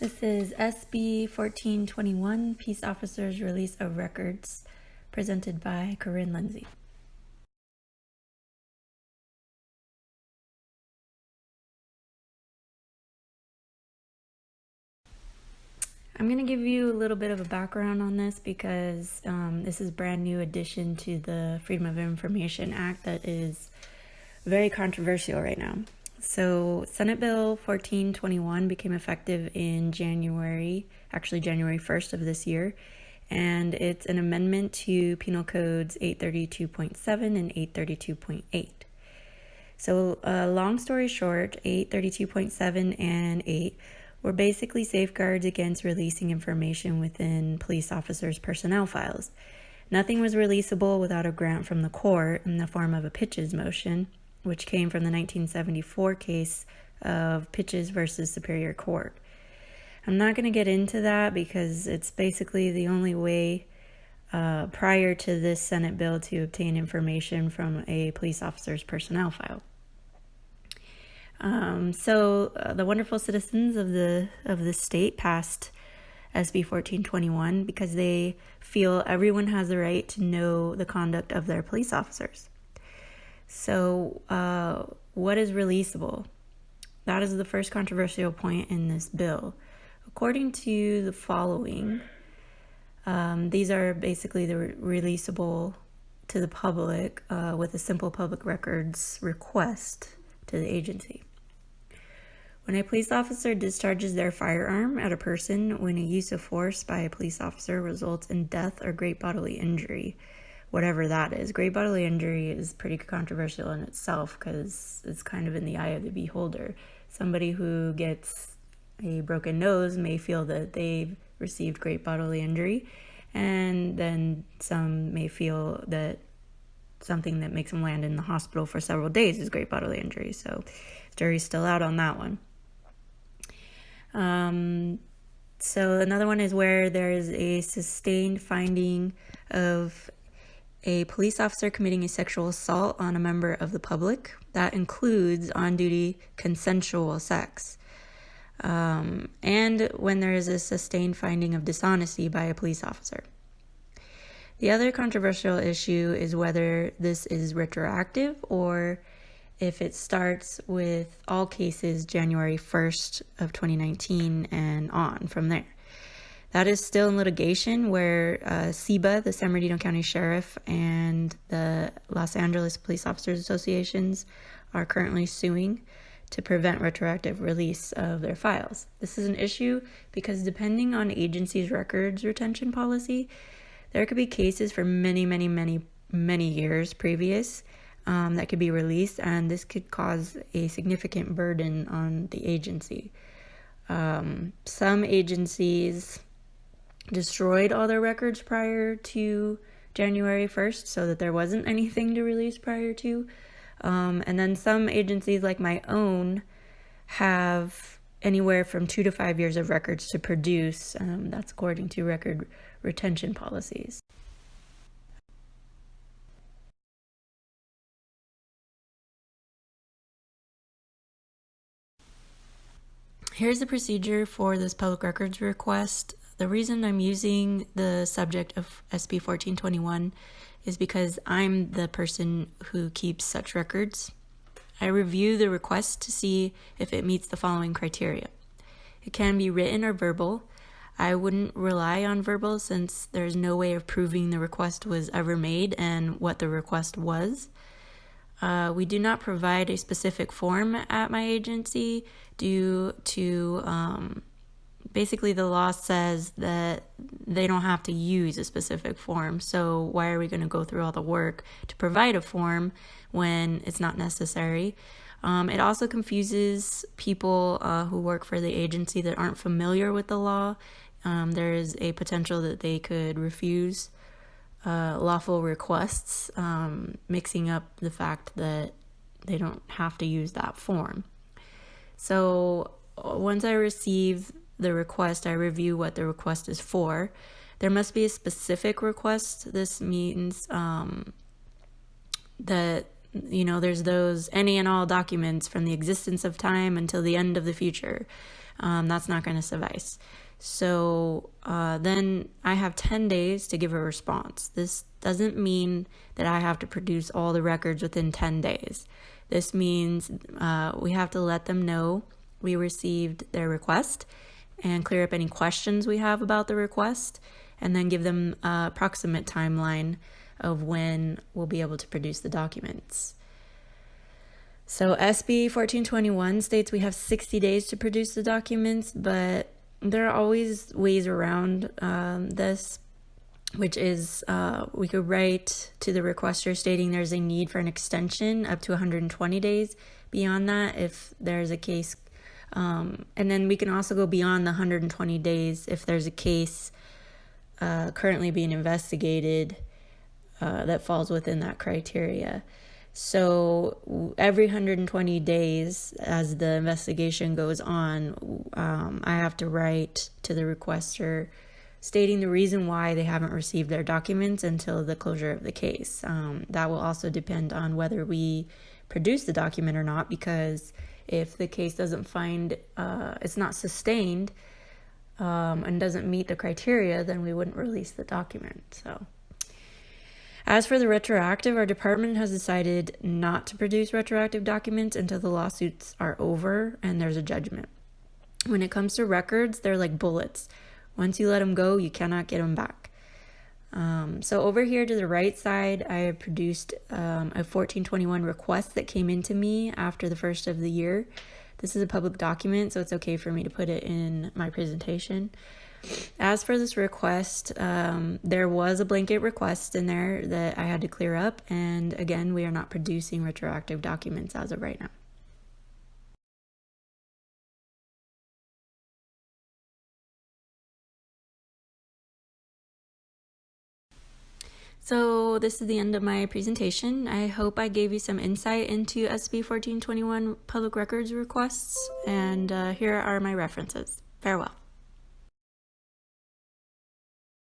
This is SB 1421, Peace Officers Release of Records, presented by Corinne Lindsay. I'm going to give you a little bit of a background on this because this is a brand new addition to the Freedom of Information Act that is very controversial right now. So Senate Bill 1421 became effective in January 1st of this year, and it's an amendment to Penal Codes 832.7 and 832.8. So long story short, 832.7 and 8 were basically safeguards against releasing information within police officers' personnel files. Nothing was releasable without a grant from the court in the form of a Pitches motion, which came from the 1974 case of Pitches versus Superior Court. I'm not going to get into that because it's basically the only way prior to this Senate bill to obtain information from a police officer's personnel file. So the wonderful citizens of the state passed SB 1421 because they feel everyone has the right to know the conduct of their police officers. So what is releasable? That is the first controversial point in this bill. According to the following, these are basically the releasable to the public with a simple public records request to the agency. When a police officer discharges their firearm at a person when a use of force by a police officer results in death or great bodily injury, whatever that is. Great bodily injury is pretty controversial in itself because it's kind of in the eye of the beholder. Somebody who gets a broken nose may feel that they've received great bodily injury, and then some may feel that something that makes them land in the hospital for several days is great bodily injury. So jury's still out on that one. So another one is where there is a sustained finding of a police officer committing a sexual assault on a member of the public. That includes on-duty consensual sex. And when there is a sustained finding of dishonesty by a police officer. The other controversial issue is whether this is retroactive or if it starts with all cases January 1st of 2019 and on from there. That is still in litigation where SEBA, the San Bernardino County Sheriff, and the Los Angeles Police Officers Associations are currently suing to prevent retroactive release of their files. This is an issue because depending on agency's records retention policy, there could be cases for many years previous that could be released, and this could cause a significant burden on the agency. Some agencies destroyed all their records prior to January 1st so that there wasn't anything to release prior to. And then some agencies like my own have anywhere from 2 to 5 years of records to produce. That's according to record retention policies. Here's the procedure for this public records request. The reason I'm using the subject of SB 1421 is because I'm the person who keeps such records. I review the request to see if it meets the following criteria. It can be written or verbal. I wouldn't rely on verbal since there's no way of proving the request was ever made and what the request was. We do not provide a specific form at my agency due to basically the law says that they don't have to use a specific form. So why are we going to go through all the work to provide a form when it's not necessary? It also confuses people who work for the agency that aren't familiar with the law. There is a potential that they could refuse lawful requests, mixing up the fact that they don't have to use that form. So once I receive the request, I review what the request is for. There must be a specific request. This means that, there's those any and all documents from the existence of time until the end of the future. that's not going to suffice. So then I have 10 days to give a response. This doesn't mean that I have to produce all the records within 10 days. This means we have to let them know we received their request and clear up any questions we have about the request, and then give them an approximate timeline of when we'll be able to produce the documents. So SB 1421 states we have 60 days to produce the documents, but there are always ways around this, which is we could write to the requester stating there's a need for an extension up to 120 days beyond that if there's a case. And then we can also go beyond the 120 days if there's a case currently being investigated that falls within that criteria. So every 120 days, as the investigation goes on, I have to write to the requester stating the reason why they haven't received their documents until the closure of the case. That will also depend on whether we produce the document or not, because if the case doesn't find it's not sustained and doesn't meet the criteria, then we wouldn't release the document. So as for the retroactive, our department has decided not to produce retroactive documents until the lawsuits are over and there's a judgment. When it comes to records, they're like bullets. Once you let them go, you cannot get them back. So over here to the right side, I have produced a 1421 request that came into me after the first of the year. This is a public document, so it's okay for me to put it in my presentation. As for this request, there was a blanket request in there that I had to clear up, and again, we are not producing retroactive documents as of right now. So this is the end of my presentation. I hope I gave you some insight into SB 1421 public records requests, and here are my references. Farewell.